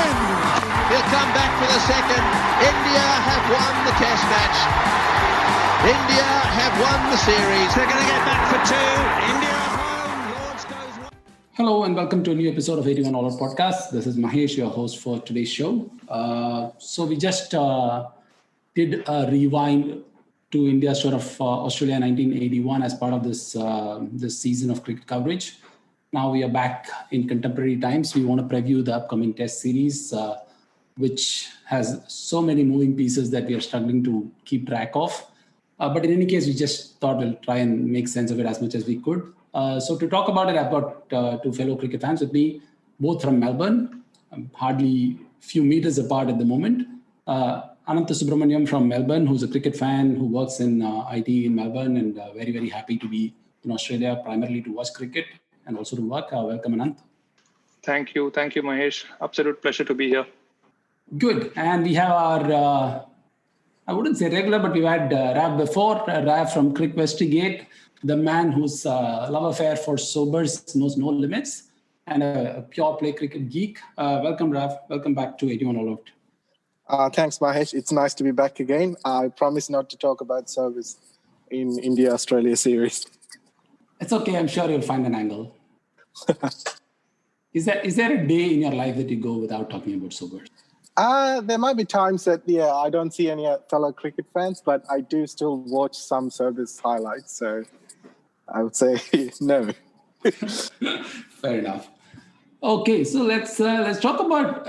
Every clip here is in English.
again. He'll come back for the second. India have won the test match. India have won the series. They're going to get back for two. India home. Lords goes one. Hello and welcome to a new episode of 81 All Out Podcast. This is Mahesh, your host for today's show. So we just did a rewind to India's tour of Australia 1981 as part of this season of cricket coverage. Now we are back in contemporary times. We want to preview the upcoming Test series, which has so many moving pieces that we are struggling to keep track of. But in any case, we just thought we'll try and make sense of it as much as we could. So to talk about it, I've got two fellow cricket fans with me, both from Melbourne, hardly few meters apart at the moment. Ananthasubramanian from Melbourne, who's a cricket fan, who works in IT in Melbourne and very, very happy to be in Australia, primarily to watch cricket and also to work. Welcome, Ananth. Thank you, Mahesh. Absolute pleasure to be here. Good. And we have our, I wouldn't say regular, but we've had Rav before. Rav from Crickvestigate, the man whose love affair for sobers knows no limits and a pure play cricket geek. Welcome, Rav. Welcome back to 81 All Out. Thanks, Mahesh. It's nice to be back again. I promise not to talk about service in India-Australia series. It's okay. I'm sure you'll find an angle. Is there a day in your life that you go without talking about sobers? There might be times that, I don't see any fellow cricket fans, but I do still watch some service highlights. So I would say no. Fair enough. Okay, so let's talk about.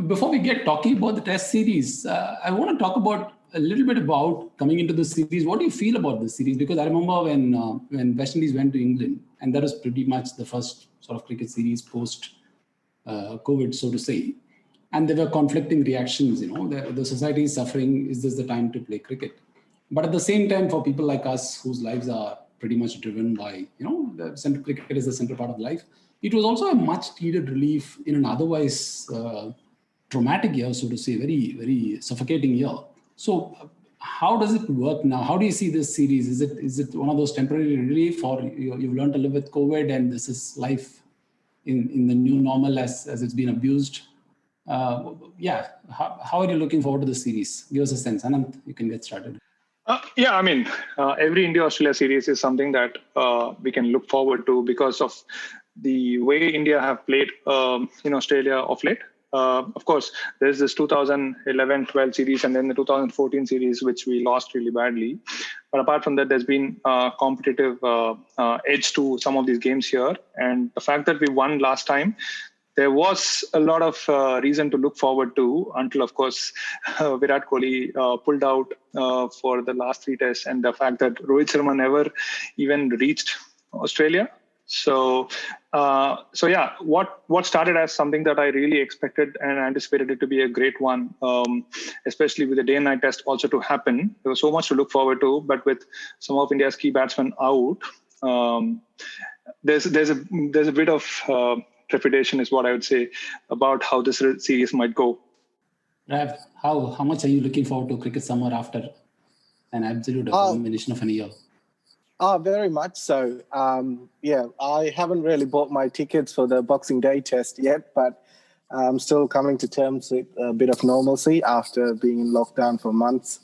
Before we get talking about the Test series, I want to talk about a little bit about coming into the series. What do you feel about this series? Because I remember when West Indies went to England, and that was pretty much the first sort of cricket series post COVID, so to say. And there were conflicting reactions. The society is suffering. Is this the time to play cricket? But at the same time, for people like us whose lives are pretty much driven by, the central cricket is the central part of life. It was also a much needed relief in an otherwise traumatic year, so to say, very, very suffocating year. So how does it work now? How do you see this series? Is it one of those temporary relief, or you've learned to live with COVID and this is life in the new normal as it's been abused? How are you looking forward to the series? Give us a sense. Ananth, you can get started. Every India-Australia series is something that we can look forward to because of the way India have played in Australia of late. Of course, there's this 2011-12 series and then the 2014 series, which we lost really badly. But apart from that, there's been a competitive edge to some of these games here. And the fact that we won last time, there was a lot of reason to look forward to until, of course, Virat Kohli pulled out for the last three tests, and the fact that Rohit Sharma never even reached Australia. So what started as something that I really expected and anticipated it to be a great one, especially with the day and night test also to happen. There was so much to look forward to, but with some of India's key batsmen out, there's a bit of trepidation is what I would say about how this series might go. Rav, how much are you looking forward to cricket summer after an absolute abomination of an year? Very much so. I haven't really bought my tickets for the Boxing Day test yet, but I'm still coming to terms with a bit of normalcy after being in lockdown for months,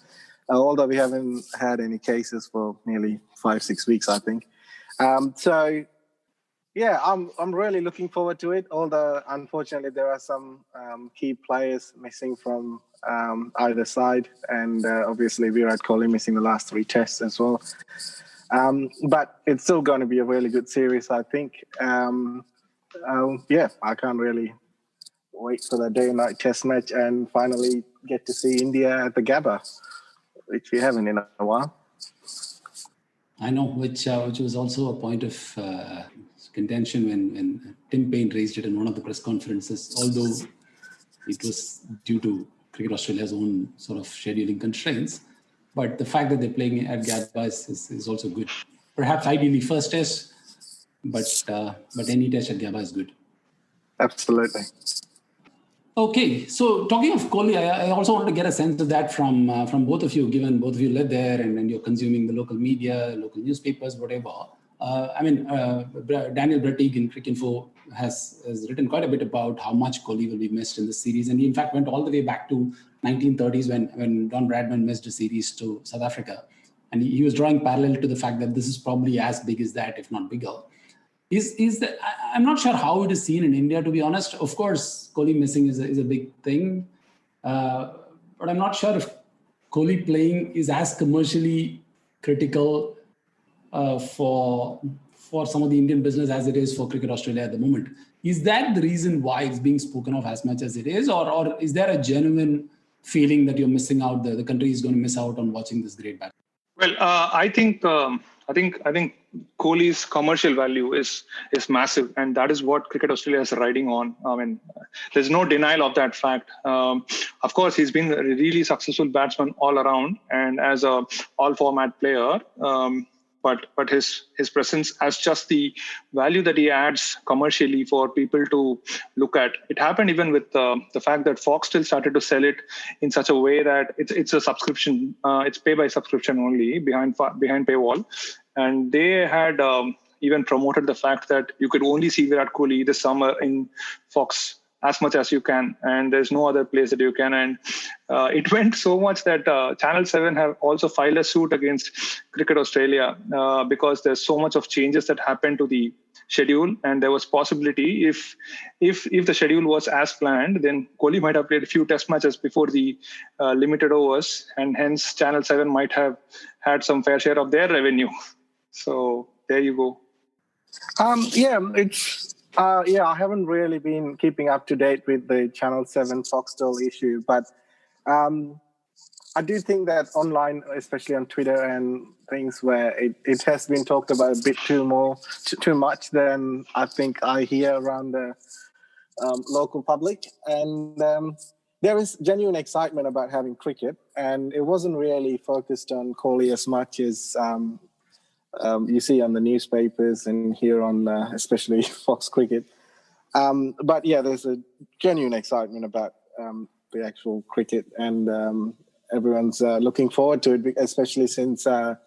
although we haven't had any cases for nearly 5-6 weeks, I think. I'm really looking forward to it, although unfortunately there are some key players missing from either side, and obviously Virat Kohli missing the last 3 tests as well. But it's still going to be a really good series, I think. I can't really wait for the day and night test match and finally get to see India at the Gabba, which we haven't in a while. I know, which was also a point of contention when Tim Payne raised it in one of the press conferences, although it was due to Cricket Australia's own sort of scheduling constraints. But the fact that they're playing at Gabba is also good. Perhaps ideally first test, but any test at Gabba is good. Absolutely. Okay, so talking of Kohli, I also want to get a sense of that from both of you, given both of you live there and you're consuming the local media, local newspapers, whatever. Daniel Brettig in Cricinfo has written quite a bit about how much Kohli will be missed in this series. And he, in fact, went all the way back to 1930s when Don Bradman missed a series to South Africa. And he was drawing parallel to the fact that this is probably as big as that, if not bigger. I'm not sure how it is seen in India, to be honest. Of course, Kohli missing is a big thing. But I'm not sure if Kohli playing is as commercially critical for some of the Indian business as it is for Cricket Australia at the moment. Is that the reason why it's being spoken of as much as it is? Or is there a genuine feeling that you're missing out, the country is going to miss out on watching this great battle? Well, I think Kohli's commercial value is massive, and that is what Cricket Australia is riding on. I mean, there's no denial of that fact. Of course, he's been a really successful batsman all around, and as a all-format player. But his presence as just the value that he adds commercially for people to look at. It happened even with the fact that Fox still started to sell it in such a way that it's a subscription. It's pay by subscription only behind paywall, and they had even promoted the fact that you could only see Virat Kohli this summer in Fox as much as you can, and there's no other place that you can. And it went so much that Channel 7 have also filed a suit against Cricket Australia because there's so much of changes that happened to the schedule, and there was possibility if the schedule was as planned, then Kohli might have played a few test matches before the limited overs, and hence Channel 7 might have had some fair share of their revenue. So there you go. I haven't really been keeping up to date with the Channel 7 Foxtel issue, but I do think that online, especially on Twitter and things where it has been talked about a bit too much than I think I hear around the local public. And there is genuine excitement about having cricket, and it wasn't really focused on Kohli as much as you see on the newspapers and here on especially Fox Cricket. But yeah, there's a genuine excitement about the actual cricket, and everyone's looking forward to it, especially since the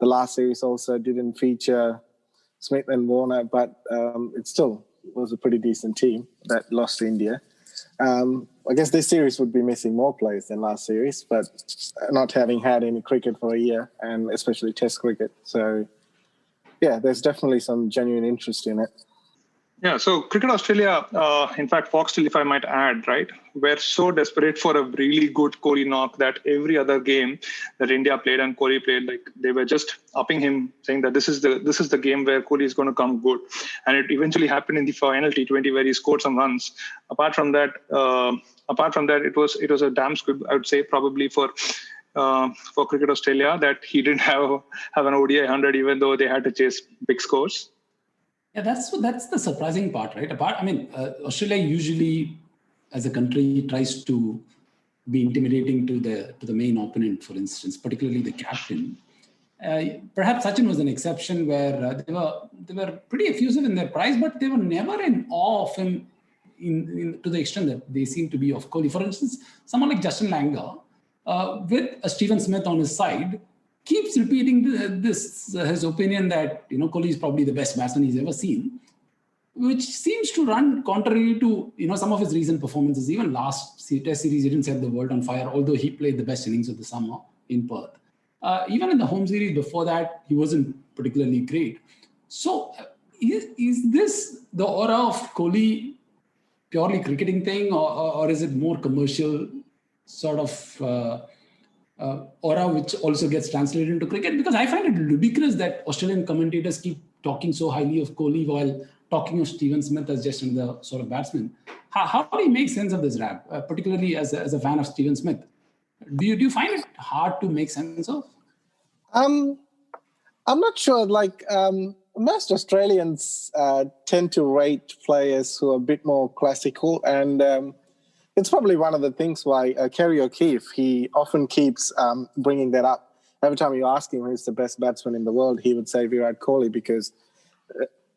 last series also didn't feature Smith and Warner, but it still was a pretty decent team that lost to India. I guess this series would be missing more players than last series, but not having had any cricket for a year, and especially Test cricket. So, yeah, there's definitely some genuine interest in it. Yeah, so Cricket Australia, in fact, Foxtel, if I might add, right, were so desperate for a really good Kohli knock that every other game that India played and Kohli played, like they were just upping him, saying that this is the game where Kohli is going to come good, and it eventually happened in the final T20 where he scored some runs. Apart from that, it was a damn squib, I would say, probably for Cricket Australia, that he didn't have an ODI 100, even though they had to chase big scores. Yeah, that's the surprising part, right? Australia usually, as a country, tries to be intimidating to the main opponent, for instance, particularly the captain. Perhaps Sachin was an exception where they were pretty effusive in their praise, but they were never in awe of him to the extent that they seem to be of Kohli. For instance, someone like Justin Langer, with a Steven Smith on his side, keeps repeating his opinion that Kohli is probably the best batsman he's ever seen, which seems to run contrary to some of his recent performances. Even last Test series, he didn't set the world on fire, although he played the best innings of the summer in Perth. Even in the home series before that, he wasn't particularly great. So, is this the aura of Kohli purely cricketing thing, or is it more commercial sort of aura which also gets translated into cricket? Because I find it ludicrous that Australian commentators keep talking so highly of Kohli while talking of Steven Smith as just another sort of batsman. How do you make sense of this rap, particularly as a fan of Steven Smith? Do you find it hard to make sense of? I'm not sure. Most Australians tend to rate players who are a bit more classical, and it's probably one of the things why Kerry O'Keefe, he often keeps bringing that up. Every time you ask him who's the best batsman in the world, he would say Virat Kohli, because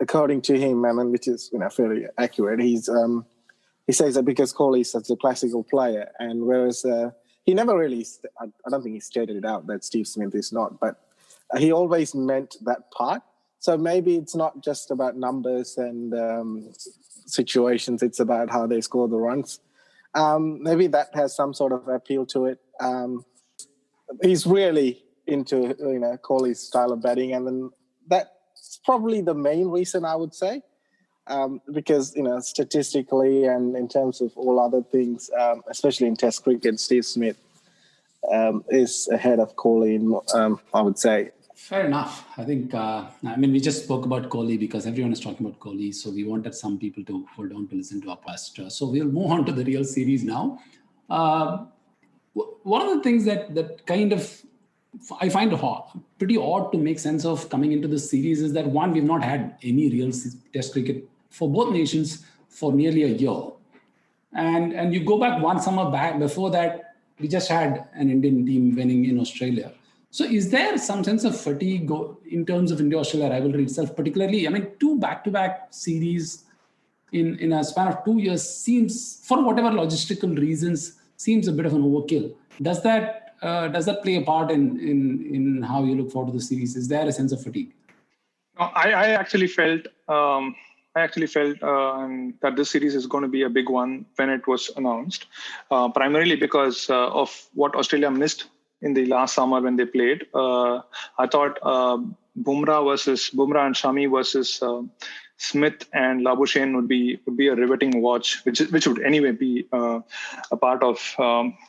according to him, which is fairly accurate, he says that because Kohli is such a classical player, and whereas he never really, I don't think he stated it out that Steve Smith is not, but he always meant that part. So maybe it's not just about numbers and situations. It's about how they score the runs. Maybe that has some sort of appeal to it. He's really into Kohli's style of batting, and then that's probably the main reason, I would say, because statistically and in terms of all other things, especially in Test cricket, Steve Smith is ahead of Kohli, I would say. Fair enough. I think, we just spoke about Kohli because everyone is talking about Kohli. So we wanted some people to hold on to listen to our past. So we'll move on to the real series now. One of the things that kind of I find pretty odd to make sense of coming into this series is that, one, we've not had any real Test cricket for both nations for nearly a year. And you go back one summer back, before that, we just had an Indian team winning in Australia. So is there some sense of fatigue in terms of India-Australia rivalry itself, particularly, two back-to-back series in a span of 2 years seems, for whatever logistical reasons, seems a bit of an overkill. Does that play a part in how you look forward to the series? Is there a sense of fatigue? No, I actually felt that this series is going to be a big one when it was announced, primarily because of what Australia missed in the last summer when they played. I thought Bumrah and Shami versus Smith and Labuschagne would be a riveting watch, which would anyway be a part of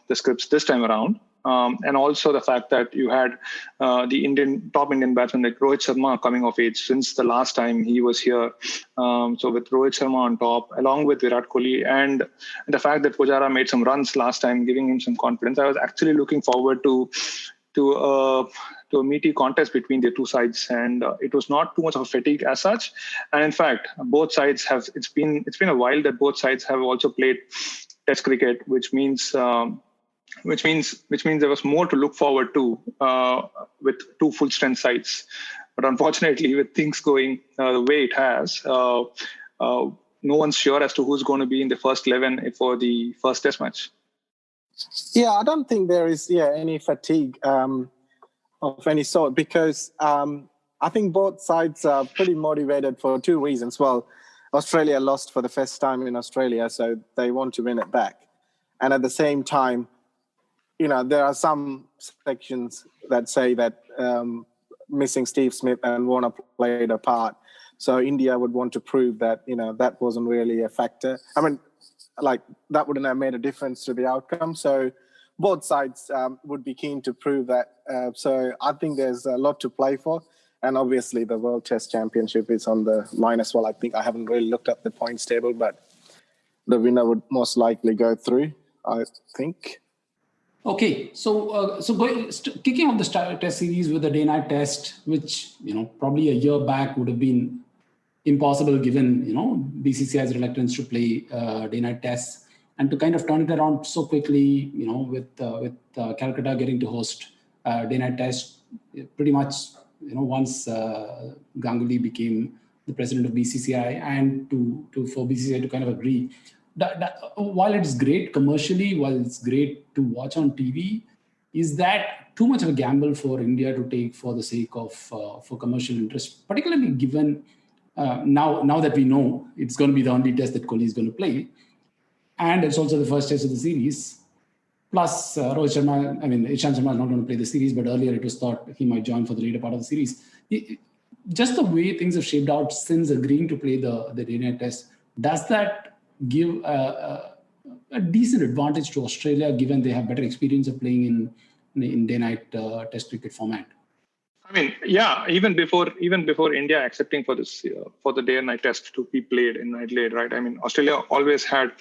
the scripts this time around. And also the fact that you had the top Indian batsman like Rohit Sharma coming of age since the last time he was here. So with Rohit Sharma on top, along with Virat Kohli, and the fact that Pujara made some runs last time, giving him some confidence, I was actually looking forward to a meaty contest between the two sides, and it was not too much of a fatigue as such. And in fact, both sides have. It's been a while that both sides have also played Test cricket, which means there was more to look forward to with two full strength sides. But unfortunately, with things going the way it has, no one's sure as to who's going to be in the first 11 for the first Test match. Yeah, I don't think there is any fatigue of any sort, because I think both sides are pretty motivated for two reasons. Well, Australia lost for the first time in Australia, so they want to win it back. And at the same time, there are some sections that say that missing Steve Smith and Warner played a part. So India would want to prove that, that wasn't really a factor. That wouldn't have made a difference to the outcome. So both sides would be keen to prove that. So I think there's a lot to play for. And obviously the World Test Championship is on the line as well. I think I haven't really looked at the points table, but the winner would most likely go through, I think. Okay, so kicking off the Test series with the day-night Test, which probably a year back would have been impossible given BCCI's reluctance to play day-night Tests, and to kind of turn it around so quickly, with Calcutta getting to host day-night Test, pretty much once Ganguly became the president of BCCI, and for BCCI to kind of agree. That, while it's great commercially, while it's great to watch on TV, is that too much of a gamble for India to take for the sake of for commercial interest, particularly given now that we know it's going to be the only Test that Kohli is going to play, and it's also the first Test of the series. Plus, Ishant Sharma is not going to play the series, but earlier it was thought he might join for the later part of the series. Just the way things have shaped out since agreeing to play the day-night Test, does that give a decent advantage to Australia, given they have better experience of playing in day-night Test cricket format? Even before India accepting for the day and night Test to be played in Adelaide, right? Australia always had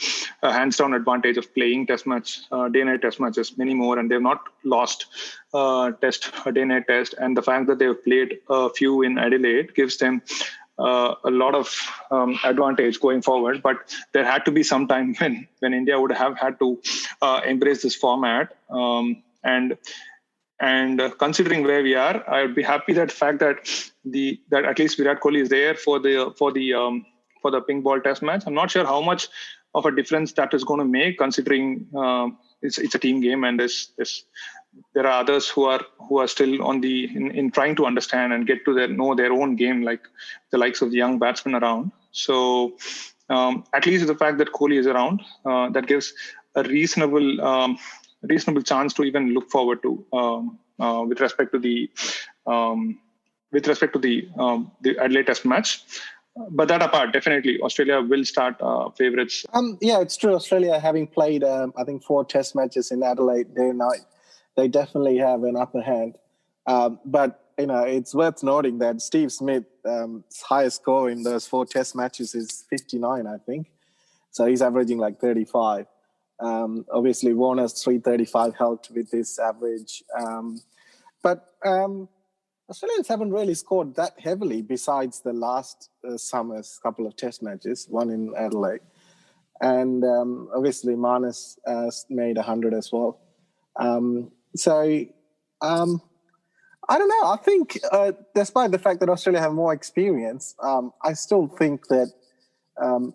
a hands-down advantage of playing day-night Test matches, many more, and they've not lost a day-night Test. And the fact that they've played a few in Adelaide gives them a lot of advantage going forward. But there had to be some time when India would have had to embrace this format. And considering where we are, I would be happy that fact that at least Virat Kohli is there for the pink ball Test match. I'm not sure how much of a difference that is going to make, considering it's a team game and there's there are others who are still in trying to understand and get to know their own game, like the likes of the young batsmen around. So at least the fact that Kohli is around, that gives a reasonable chance to even look forward to with respect to the Adelaide Test match. But that apart, definitely Australia will start favourites. Yeah, it's true. Australia, having played, I think 4 Test matches in Adelaide day and night, they definitely have an upper hand. But it's worth noting that Steve Smith's highest score in those 4 Test matches is 59, I think. So he's averaging like 35. Obviously, Warner's 335 helped with this average. But Australians haven't really scored that heavily besides the last summer's couple of Test matches, one in Adelaide. And obviously, Marnus made 100 as well. I don't know. I think despite the fact that Australia have more experience, I still think that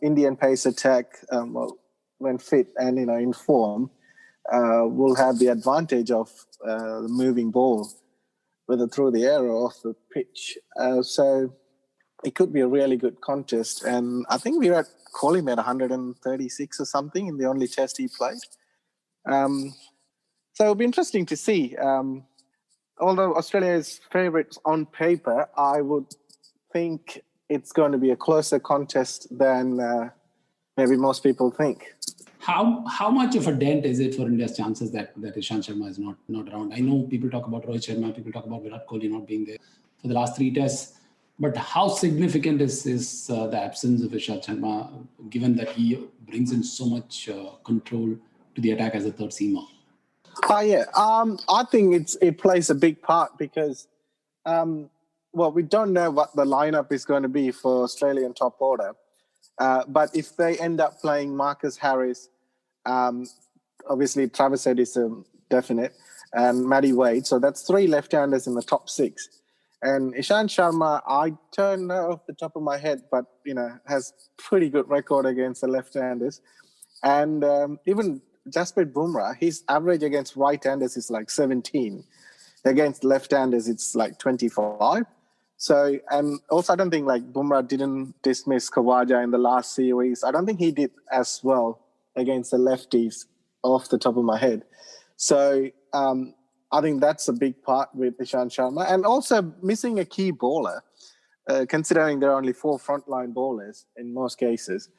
Indian pace attack, when fit and in form, will have the advantage of the moving ball, whether through the air or off the pitch. So it could be a really good contest. And I think Virat Kohli made 136 or something in the only Test he played. So it'll be interesting to see. Although Australia is favourites on paper, I would think it's going to be a closer contest than maybe most people think. How much of a dent is it for India's chances that Ishant Sharma is not around? I know people talk about Rohit Sharma, people talk about Virat Kohli not being there for the last 3 tests, but how significant is the absence of Ishant Sharma, given that he brings in so much control to the attack as a third seamer? I think it plays a big part because, we don't know what the lineup is going to be for Australian top order. But if they end up playing Marcus Harris, obviously Travis Head is a definite, and Matty Wade. So that's 3 left-handers in the top 6. And Ishant Sharma, I don't know off the top of my head, but, has pretty good record against the left-handers. And even Jasprit Bumrah, his average against right-handers is like 17. Against left-handers, it's like 25. So, and also I don't think Bumrah didn't dismiss Khawaja in the last series. I don't think he did as well against the lefties off the top of my head. So I think that's a big part with Ishant Sharma. And also missing a key bowler, considering there are only 4 frontline bowlers in most cases,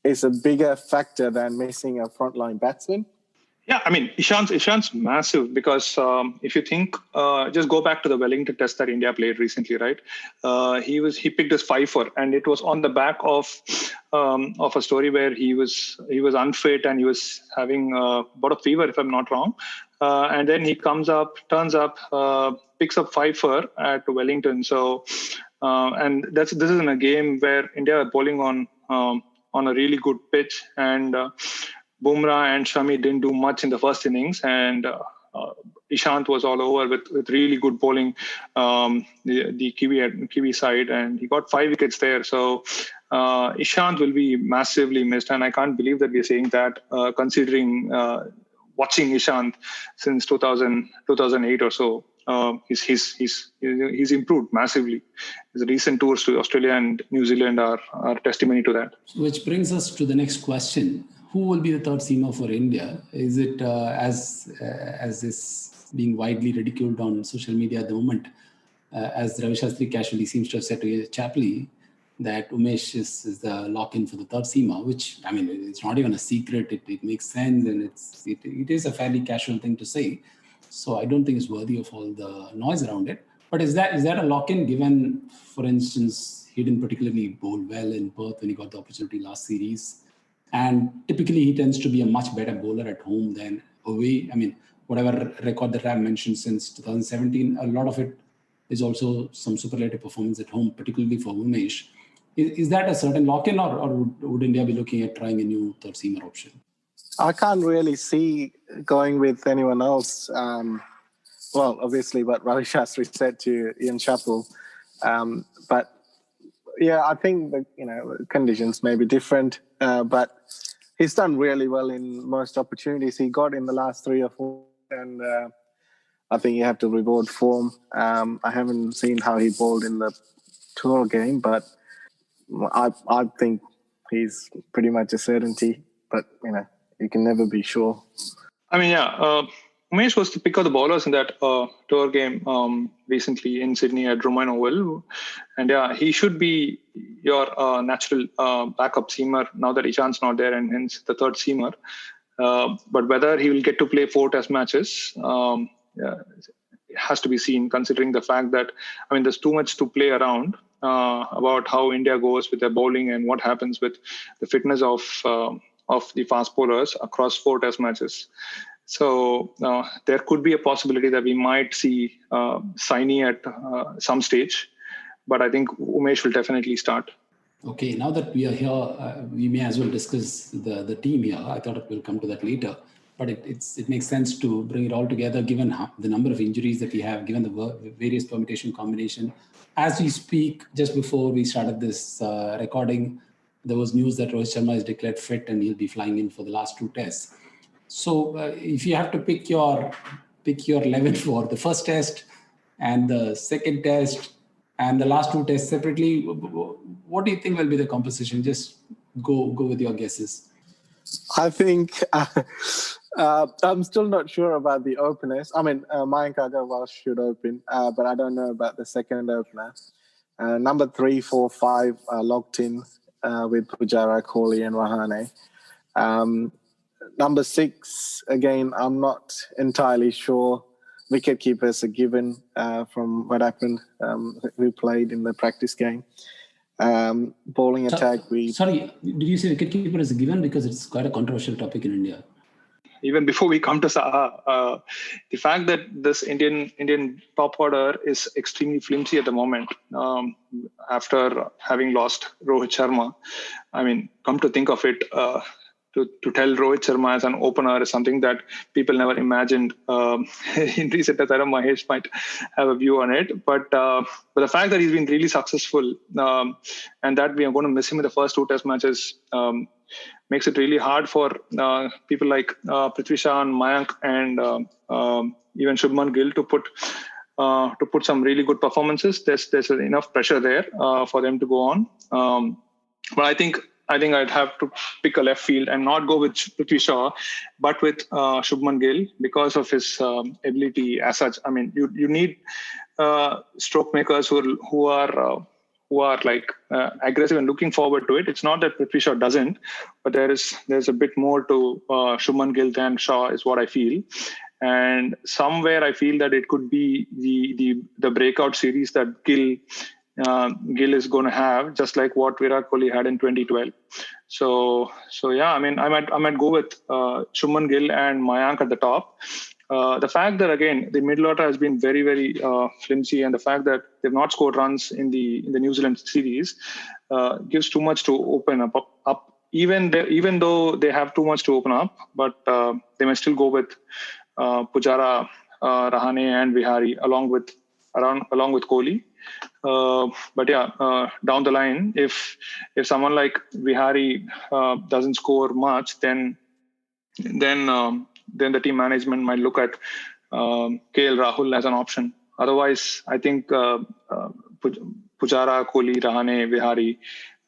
is a bigger factor than missing a frontline batsman. Yeah, I mean, Ishant's massive because if you think, just go back to the Wellington Test that India played recently, right? He picked his 5-4, and it was on the back of a story where he was unfit and he was having about a fever, if I'm not wrong. And then he turns up, picks up 5-4 at Wellington. So, and this is in a game where India are bowling on a really good pitch, and Bumrah and Shami didn't do much in the first innings, and Ishant was all over with really good bowling, the Kiwi side, and he got 5 wickets there. So Ishant will be massively missed, and I can't believe that we're saying that, considering watching Ishant since 2008 or so. He's improved massively. His recent tours to Australia and New Zealand are testimony to that. Which brings us to the next question. Who will be the third seamer for India? Is it as is being widely ridiculed on social media at the moment, as Ravi Shastri casually seems to have said to Chapley, that Umesh is the lock-in for the third seamer, which, I mean, it's not even a secret. It makes sense, and it is a fairly casual thing to say. So I don't think it's worthy of all the noise around it. But is that a lock-in, given, for instance, he didn't particularly bowl well in Perth when he got the opportunity last series? And typically he tends to be a much better bowler at home than away. I mean, whatever record that I've mentioned since 2017, a lot of it is also some superlative performance at home, particularly for Umesh. Is that a certain lock-in, or would India be looking at trying a new third seamer option? I can't really see going with anyone else. Obviously what Ravi Shastri said to Ian Chappell. But yeah, I think the conditions may be different, but he's done really well in most opportunities he got in the last 3 or 4. And I think you have to reward form. I haven't seen how he bowled in the tour game, but I think he's pretty much a certainty. But you can never be sure. I mean, Umesh was the pick of the bowlers in that tour game recently in Sydney at Romain Oval. And he should be your natural backup seamer now that Ishant's not there, and hence the third seamer. But whether he will get to play 4 test matches has to be seen, considering the fact that, there's too much to play around about how India goes with their bowling and what happens with the fitness of the fast bowlers across 4 test matches. So there could be a possibility that we might see Saini at some stage, but I think Umesh will definitely start. Okay, now that we are here, we may as well discuss the team here. I thought we'll come to that later, but it makes sense to bring it all together given the number of injuries that we have, given the various permutation combination. As we speak, just before we started this recording, there was news that Rohit Sharma is declared fit and he'll be flying in for the last 2 tests. So if you have to pick your 11 for the first test and the second test and the last 2 tests separately, what do you think will be the composition? Just go with your guesses. I think I'm still not sure about the openers. Mayank Agarwal should open, but I don't know about the second opener. Number 3, 4, 5 locked in with Pujara, Kohli and Rahane. Number 6, again, I'm not entirely sure. Wicketkeeper is a given from what happened. We played in the practice game. Bowling attack. Sorry, did you say wicketkeeper is a given? Because it's quite a controversial topic in India. Even before we come to Saha, the fact that this Indian top order is extremely flimsy at the moment, after having lost Rohit Sharma. Come to think of it, to tell Rohit Sharma as an opener is something that people never imagined. In recent times, Mahesh might have a view on it, but the fact that he's been really successful and that we are going to miss him in the first 2 test matches makes it really hard for people like Prithvi Shaw and Mayank and even Shubman Gill to put some really good performances. There's enough pressure there for them to go on. But I think I'd have to pick a left field and not go with Prithvi Shaw, but with Shubman Gill because of his ability as such. You need stroke makers who are aggressive and looking forward to it. It's not that Prithvi Shaw doesn't, but there's a bit more to Shubman Gill than Shaw, is what I feel. And somewhere I feel that it could be the breakout series that Gill is going to have, just like what Virat Kohli had in 2012. So yeah, I might go with Shubman Gill and Mayank at the top. The fact that, again, the middle order has been very, very flimsy, and the fact that they've not scored runs in the New Zealand series gives too much to open up. Even though they have too much to open up, but they may still go with Pujara, Rahane, and Vihari along with Kohli. But down the line, if someone like Vihari doesn't score much, then the team management might look at KL Rahul as an option. Otherwise, I think Pujara, Kohli, Rahane, Vihari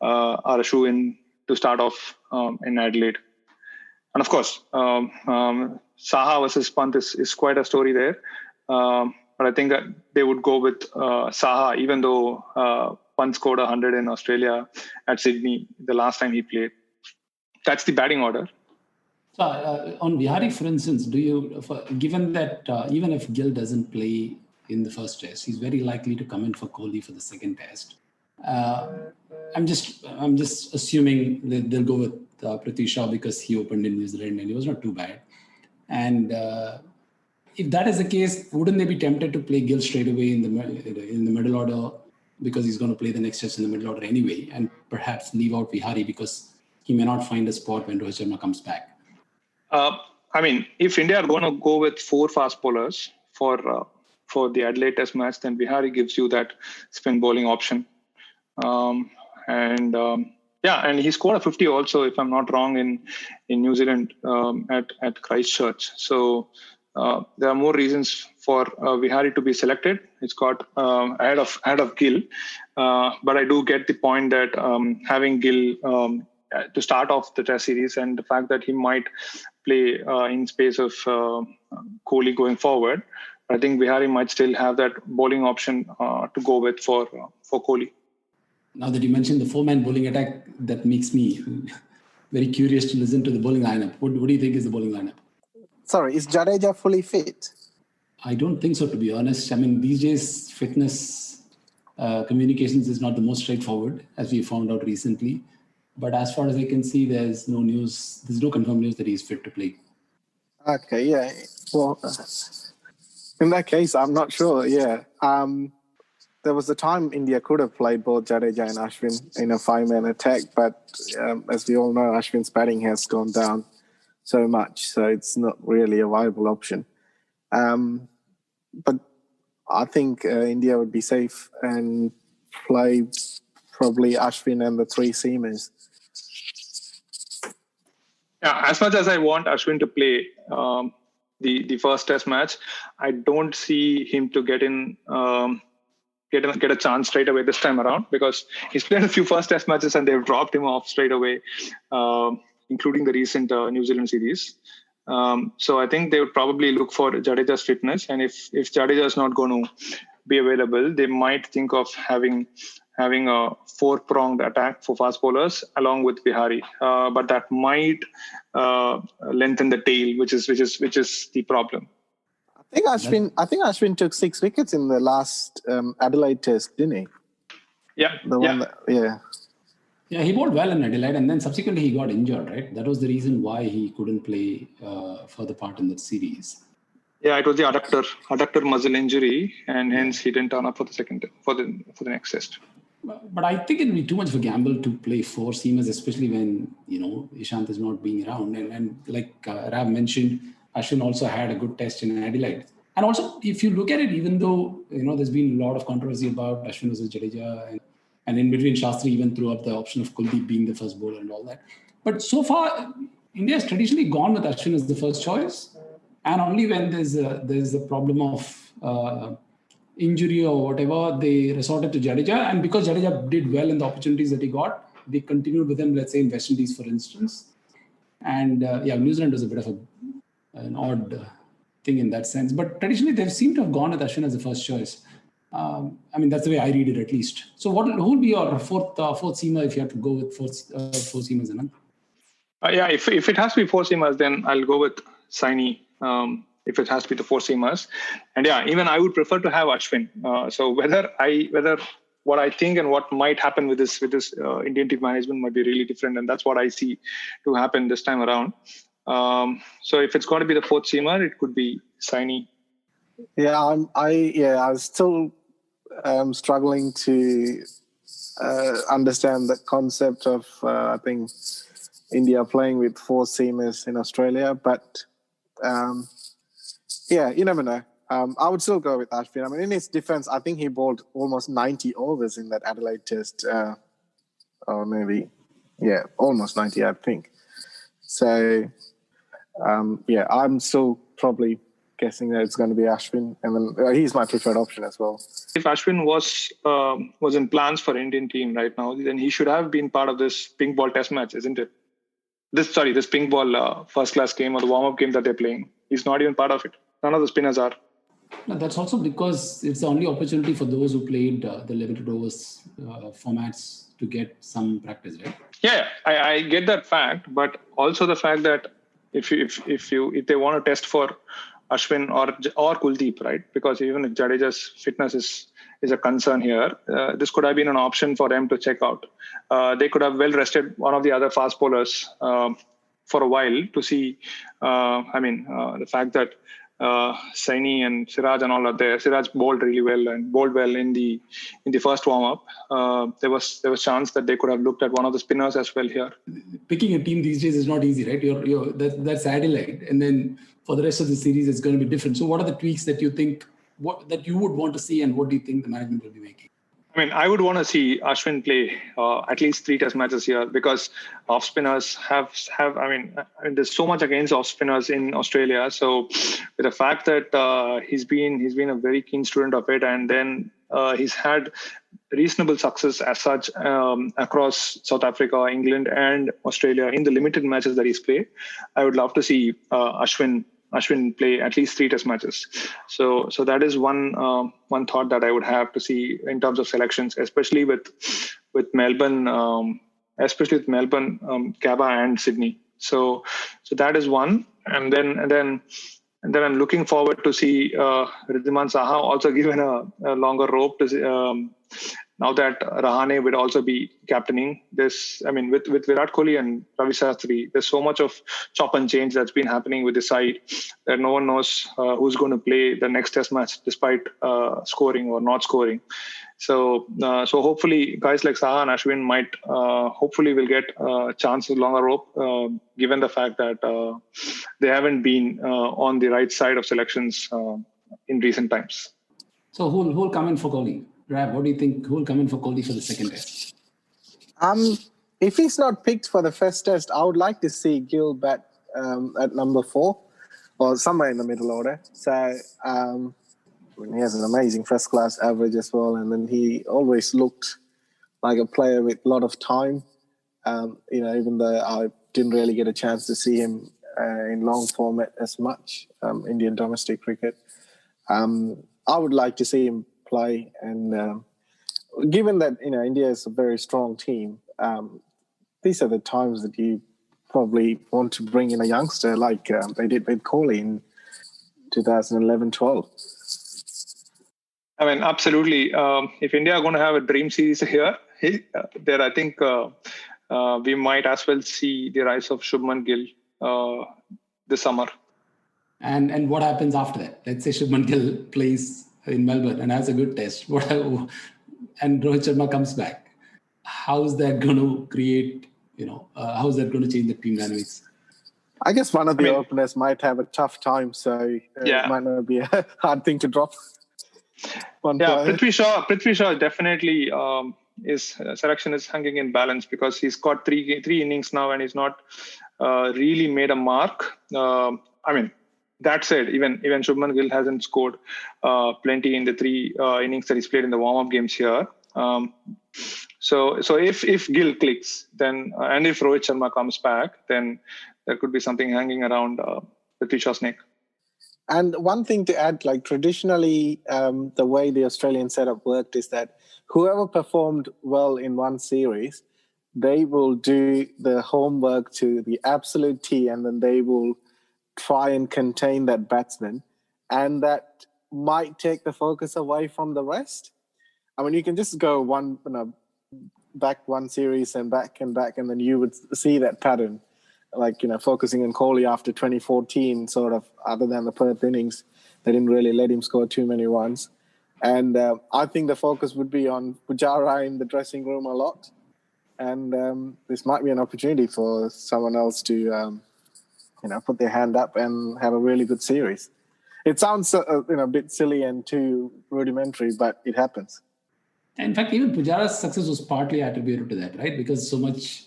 are a shoe-in to start off in Adelaide. And of course, Saha versus Pant is quite a story there. But I think that they would go with Saha, even though Pant scored 100 in Australia at Sydney the last time he played. That's the batting order. So on Vihari, for instance, given that even if Gill doesn't play in the first test, he's very likely to come in for Kohli for the second test. I'm just assuming that they'll go with Prithvi Shaw because he opened in New Zealand and he was not too bad. And if that is the case, wouldn't they be tempted to play Gill straight away in the middle order because he's going to play the next test in the middle order anyway, and perhaps leave out Vihari because he may not find a spot when Rohit Sharma comes back? If India are going to go with 4 fast bowlers for the Adelaide Test match, then Vihari gives you that spin bowling option. And he scored a 50 also, if I'm not wrong, in New Zealand at Christchurch. So there are more reasons for Vihari to be selected. It's got ahead of Gill, but I do get the point that having Gill to start off the Test series, and the fact that he might play in space of Kohli going forward, I think Vihari might still have that bowling option to go with for Kohli. Now that you mentioned the four-man bowling attack, that makes me very curious to listen to the bowling lineup. What do you think is the bowling lineup? Sorry, is Jadeja fully fit? I don't think so, to be honest. I mean, these days, fitness communications is not the most straightforward, as we found out recently. But as far as I can see, there's no confirmed news that he's fit to play. Okay, yeah. Well, in that case, I'm not sure, yeah. There was a time India could have played both Jadeja and Ashwin in a five-man attack, but as we all know, Ashwin's batting has gone down so much, so it's not really a viable option. But I think India would be safe and play probably Ashwin and the three seamers. Yeah, as much as I want Ashwin to play the first Test match, I don't see him to get a chance straight away this time around, because he's played a few first Test matches and they've dropped him off straight away, including the recent New Zealand series. So I think they would probably look for Jadeja's fitness, and if Jadeja is not going to be available, they might think of having a four-pronged attack for fast bowlers along with Vihari, but that might lengthen the tail, which is the problem. I think Ashwin took 6 wickets in the last Adelaide Test, didn't he? Yeah. Yeah, he bowled well in Adelaide, and then subsequently he got injured, right? That was the reason why he couldn't play further part in that series. Yeah, it was the adductor muscle injury, and hence he didn't turn up for the next Test. But I think it would be too much of a gamble to play four seamers, especially when Ishant is not being around. And like Rav mentioned, Ashwin also had a good Test in Adelaide. And also, if you look at it, even though there's been a lot of controversy about Ashwin versus Jadeja, and in between Shastri even threw up the option of Kuldeep being the first bowler and all that. But so far, India has traditionally gone with Ashwin as the first choice, and only when there's a problem of injury or whatever, they resorted to Jadeja. And because Jadeja did well in the opportunities that he got, they continued with him, let's say in West Indies, for instance. And New Zealand was a bit of an odd thing in that sense. But traditionally, they seem to have gone with Ashwin as the first choice. That's the way I read it, at least. So who will be your fourth seamer if you have to go with four seamers, Anand? If it has to be four seamers, then I'll go with Saini. If it has to be the four seamers, and even I would prefer to have Ashwin. So whether what I think and what might happen with this Indian team management might be really different, and that's what I see to happen this time around. So if it's going to be the fourth seamer, it could be Saini. I was still struggling to understand the concept of I think India playing with four seamers in Australia, but. You never know. I would still go with Ashwin. I mean, in his defense, I think he bowled almost 90 overs in that Adelaide Test. Or maybe, almost 90, I think. So, I'm still probably guessing that it's going to be Ashwin. And then he's my preferred option as well. If Ashwin was in plans for Indian team right now, then he should have been part of this pink ball Test match, isn't it? This pink ball first-class game or the warm-up game that they're playing. He's not even part of it. None of the spinners are. No, that's also because it's the only opportunity for those who played the limited overs formats to get some practice, right? Yeah, I get that fact, but also the fact that if they want to test for Ashwin or Kuldeep, right? Because even if Jadeja's fitness is a concern here, this could have been an option for them to check out. They could have well rested one of the other fast bowlers for a while to see. The fact that Saini and Siraj and all are there. Siraj bowled really well and bowled well in the first warm up. There was chance that they could have looked at one of the spinners as well here. Picking a team these days is not easy, right? That's Adelaide, and then for the rest of the series it's going to be different. So what are the tweaks that you think that you would want to see, and what do you think the management will be making? I mean, I would want to see Ashwin play at least 3 Test matches here, because off spinners have. I mean, there's so much against off spinners in Australia. So, with the fact that he's been a very keen student of it, and then he's had reasonable success as such across South Africa, England, and Australia in the limited matches that he's played. I would love to see Ashwin play at least 3 Test matches. So that is one thought that I would have to see in terms of selections, especially with Melbourne, Gabba and Sydney. So that is one, and then I'm looking forward to see Wriddhiman Saha also given a longer rope to. Now that Rahane would also be captaining this, I mean, with Virat Kohli and Ravi Shastri, there's so much of chop and change that's been happening with the side that no one knows who's going to play the next Test match, despite scoring or not scoring. So hopefully, guys like Saha and Ashwin might hopefully will get a chance with longer rope, given the fact that they haven't been on the right side of selections in recent times. So who'll come in for Kohli? Rab, what do you think? Who will come in for Kohli for the second Test? If he's not picked for the first Test, I would like to see Gill bat at number 4 or somewhere in the middle order. So he has an amazing first-class average as well, and then he always looked like a player with a lot of time. Even though I didn't really get a chance to see him in long format as much, Indian domestic cricket, I would like to see him play, and given that India is a very strong team, these are the times that you probably want to bring in a youngster like they did with Kohli in 2011-12. I mean, absolutely. If India are going to have a dream series here, there I think we might as well see the rise of Shubman Gill this summer. And what happens after that? Let's say Shubman Gill plays in Melbourne and has a good Test, and Rohit Sharma comes back. How is that going to create, how is that going to change the team dynamics? I guess one of the openers might have a tough time, so it might not be a hard thing to drop. Prithvi Shaw definitely his selection is hanging in balance, because he's got three innings now and he's not really made a mark. That said, even Shubman Gill hasn't scored plenty in the 3 innings that he's played in the warm-up games here. So if Gill clicks, then and if Rohit Sharma comes back, then there could be something hanging around Prithvi Shaw's neck. And one thing to add, like traditionally, the way the Australian setup worked is that whoever performed well in one series, they will do the homework to the absolute T, and then they will try and contain that batsman, and that might take the focus away from the rest. I mean, you can just go back one series and back, and then you would see that pattern, like, focusing on Kohli after 2014, sort of, other than the Perth innings, they didn't really let him score too many runs. And I think the focus would be on Pujara in the dressing room a lot. And this might be an opportunity for someone else to put their hand up and have a really good series. It sounds a bit silly and too rudimentary, but it happens. In fact, even Pujara's success was partly attributed to that, right? Because so much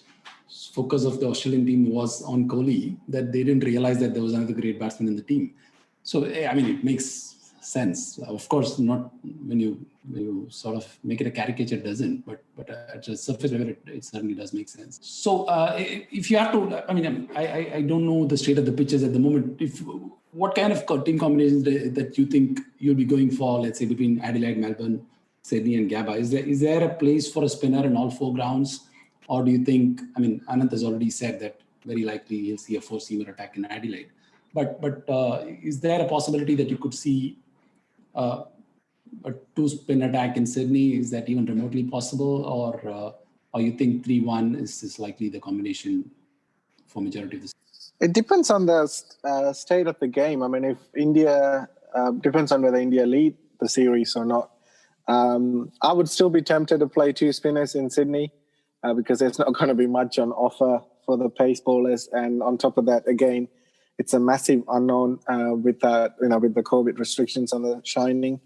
focus of the Australian team was on Kohli that they didn't realize that there was another great batsman in the team. So, I mean, it makes sense. Of course, not when you sort of make it a caricature, it doesn't. But at the surface level, it certainly does make sense. So, if you have to, I don't know the state of the pitches at the moment. What kind of team combinations that you think you'll be going for, let's say, between Adelaide, Melbourne, Sydney and Gabba? Is there a place for a spinner in all 4 grounds? Or do you think, Ananth has already said that very likely he'll see a 4-seamer attack in Adelaide. But is there a possibility that you could see a 2-spin attack in Sydney? Is that even remotely possible? Or you think 3-1 is likely the combination for majority of the season? It depends on the state of the game. I mean, if India, depends on whether India lead the series or not. I would still be tempted to play 2 spinners in Sydney because there's not going to be much on offer for the pace bowlers. And on top of that, again, it's a massive unknown with the COVID restrictions on the Shining.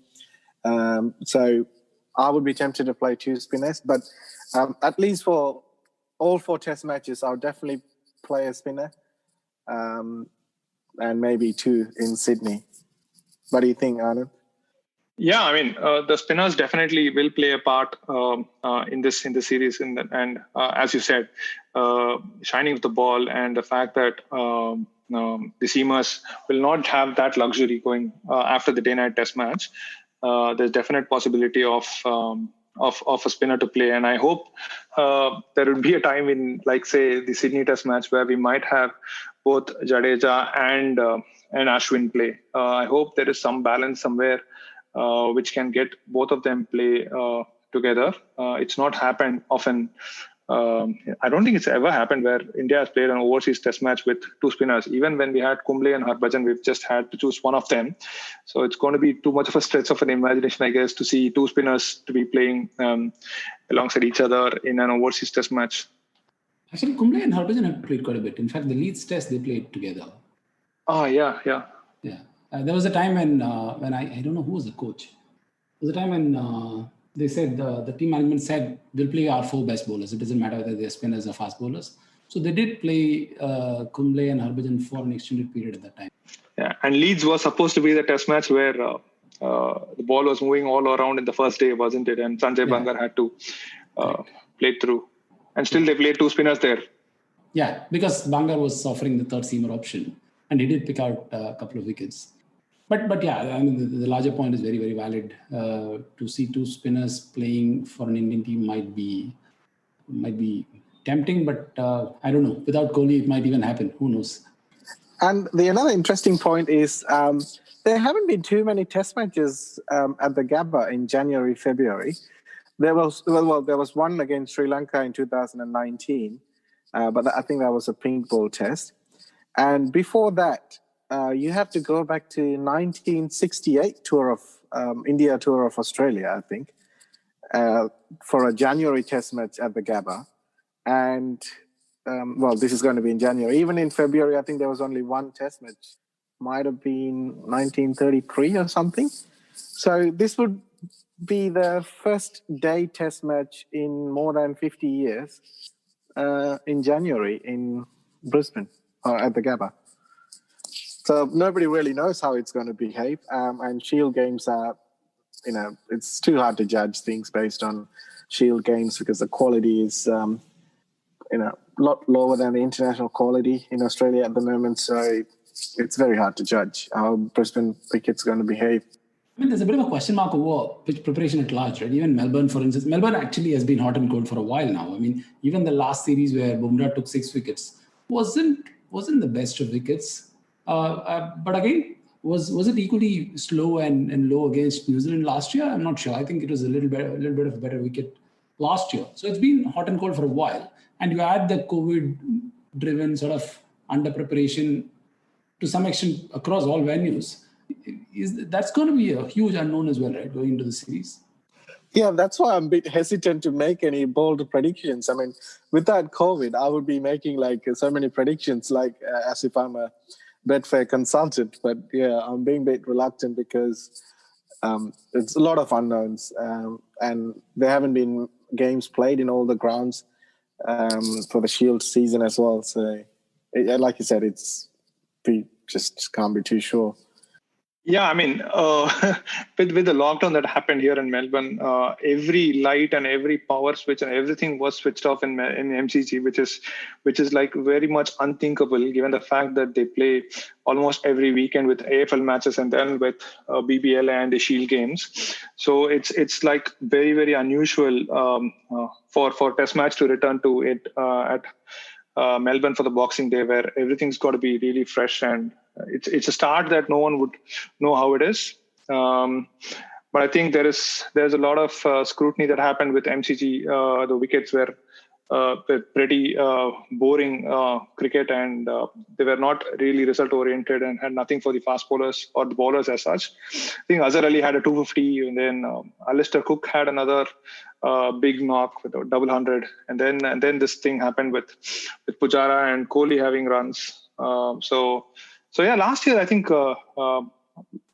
So I would be tempted to play 2 spinners, but at least for all 4 test matches, I'll definitely play a spinner, and maybe 2 in Sydney. What do you think, Anand? Yeah, I mean, the spinners definitely will play a part in the series, and as you said, shining of the ball and the fact that the seamers will not have that luxury going after the day-night test match. There's definite possibility of a spinner to play, and I hope there will be a time in, like, say, the Sydney Test match where we might have both Jadeja and Ashwin play. I hope there is some balance somewhere which can get both of them play together. It's not happened often. I don't think it's ever happened where India has played an overseas test match with 2 spinners. Even when we had Kumble and Harbhajan, we've just had to choose one of them. So it's going to be too much of a stretch of an imagination, I guess, to see 2 spinners to be playing alongside each other in an overseas test match. Actually, Kumble and Harbhajan have played quite a bit. In fact, the Leeds test, they played together. Oh, yeah. There was a time when I don't know who was the coach. There was a time when they said the team management said we'll play our 4 best bowlers. It doesn't matter whether they're spinners or fast bowlers. So they did play Kumble and Harbhajan for an extended period at that time. Yeah, and Leeds was supposed to be the test match where the ball was moving all around in the first day, wasn't it? And Sanjay Bangar had to play through. And still they played 2 spinners there. Yeah, because Bangar was offering the 3rd seamer option. And he did pick out a couple of wickets. But yeah, I mean, the larger point is very, very valid. To see 2 spinners playing for an Indian team might be tempting, but I don't know. Without Kohli, it might even happen. Who knows? And another interesting point is there haven't been too many test matches at the Gabba in January, February. There was one against Sri Lanka in 2019, but I think that was a pink ball test. And before that, you have to go back to 1968 tour of India tour of Australia, I think, for a January test match at the Gabba. And, this is going to be in January. Even in February, I think there was only 1 test match. Might have been 1933 or something. So this would be the first day test match in more than 50 years in January in Brisbane. Or at the Gabba. So nobody really knows how it's going to behave. And Shield games are, it's too hard to judge things based on Shield games because the quality is, a lot lower than the international quality in Australia at the moment. So it's very hard to judge how Brisbane cricket's going to behave. I mean, there's a bit of a question mark over pitch preparation at large, right? Even Melbourne, for instance. Melbourne actually has been hot and cold for a while now. I mean, even the last series where Bumrah took 6 wickets wasn't the best of wickets. But again, was it equally slow and low against New Zealand last year? I'm not sure. I think it was a little bit of a better wicket last year. So it's been hot and cold for a while. And you add the COVID-driven sort of under-preparation to some extent across all venues. That's going to be a huge unknown as well, right, going into the series? Yeah, that's why I'm a bit hesitant to make any bold predictions. I mean, without COVID, I would be making so many predictions, as if I'm a Betfair consultant. But yeah, I'm being a bit reluctant because it's a lot of unknowns, and there haven't been games played in all the grounds for the Shield season as well. So, like you said, we just can't be too sure. Yeah, I mean, with the lockdown that happened here in Melbourne, every light and every power switch and everything was switched off in MCG, which is like very much unthinkable given the fact that they play almost every weekend with AFL matches and then with BBL and the Shield games. So it's like very, very unusual for Test match to return to it at Melbourne for the Boxing Day, where everything's got to be really fresh, and it's a start that no one would know how it is. But I think there's a lot of scrutiny that happened with MCG. The wickets were pretty boring cricket, and they were not really result oriented and had nothing for the fast bowlers or the bowlers as such. I think Azhar Ali had a 250, and then Alistair Cook had another big knock with a double 100, and then this thing happened with Pujara and Kohli having runs. So yeah, last year I think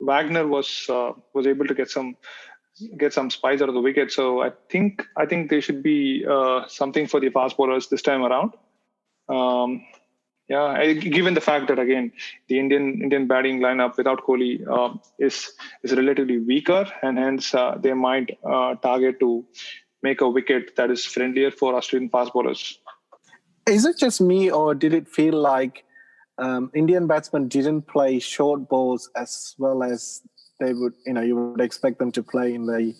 Wagner was able to get some get some spice out of the wicket. So I think there should be something for the fast bowlers this time around. Given the fact that again the Indian batting lineup without Kohli is relatively weaker, and hence they might target to make a wicket that is friendlier for Australian fast bowlers. Is it just me, or did it feel like Indian batsmen didn't play short balls as well as they would, you would expect them to play in the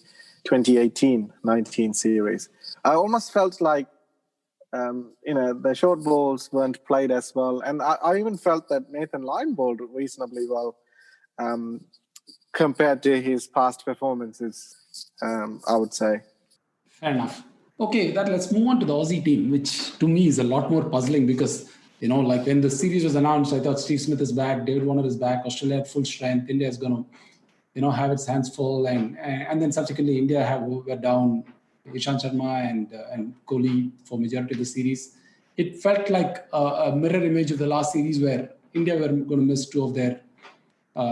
2018-19 series? I almost felt like, the short balls weren't played as well. And I even felt that Nathan Lyon bowled reasonably well compared to his past performances, I would say. Fair enough. Okay, let's move on to the Aussie team, which to me is a lot more puzzling because, like when the series was announced, I thought Steve Smith is back, David Warner is back, Australia had full strength, India is going to, have its hands full. And then subsequently India were down Ishant Sharma and Kohli for majority of the series. It felt like a mirror image of the last series where India were going to miss two of their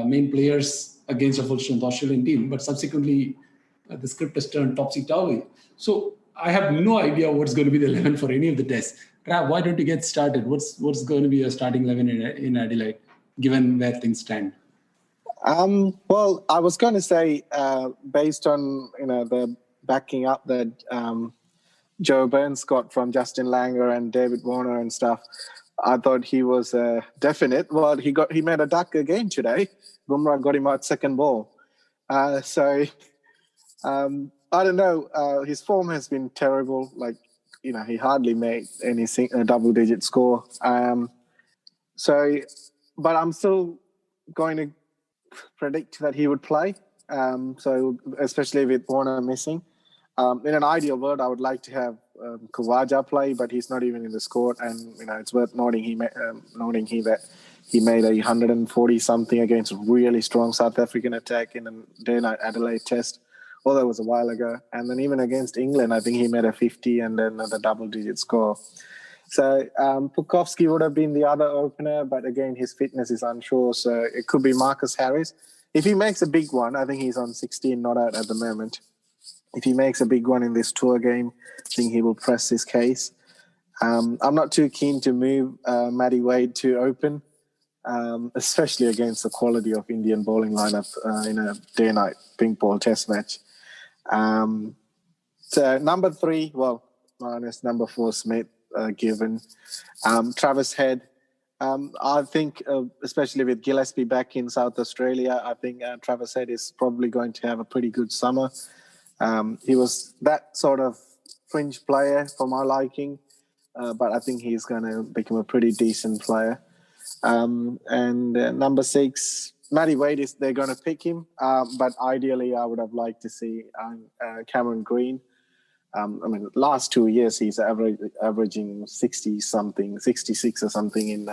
main players against a full-strength Australian team. But subsequently, the script has turned topsy-turvy. So I have no idea what's going to be the 11 for any of the tests. Rav, why don't you get started? What's going to be a starting 11 in Adelaide, given where things stand? Well, I was going to say, based on the backing up that Joe Burns got from Justin Langer and David Warner and stuff, I thought he was definite. Well, he made a duck again today. Bumrah got him out second ball. I don't know. His form has been terrible. Like, he hardly made any double-digit score. But I'm still going to predict that he would play. So especially with Warner missing. In an ideal world, I would like to have Khawaja play, but he's not even in the squad. And it's worth noting that he made 140 something against a really strong South African attack in a day-night Adelaide Test. Although it was a while ago. And then even against England, I think he made a 50 and then another double-digit score. So Pukovski would have been the other opener, but again, his fitness is unsure. So it could be Marcus Harris. If he makes a big one, I think he's on 16, not out at the moment. If he makes a big one in this tour game, I think he will press his case. I'm not too keen to move Matty Wade to open, especially against the quality of Indian bowling lineup in a day-night pink ball test match. So number 3, minus number 4, Smith, given. Travis Head, I think, especially with Gillespie back in South Australia, I think Travis Head is probably going to have a pretty good summer. He was that sort of fringe player for my liking, but I think he's going to become a pretty decent player. And number 6, Matty Wade, they're going to pick him, but ideally I would have liked to see Cameron Green. Last 2 years he's averaging 60-something, 66 or something in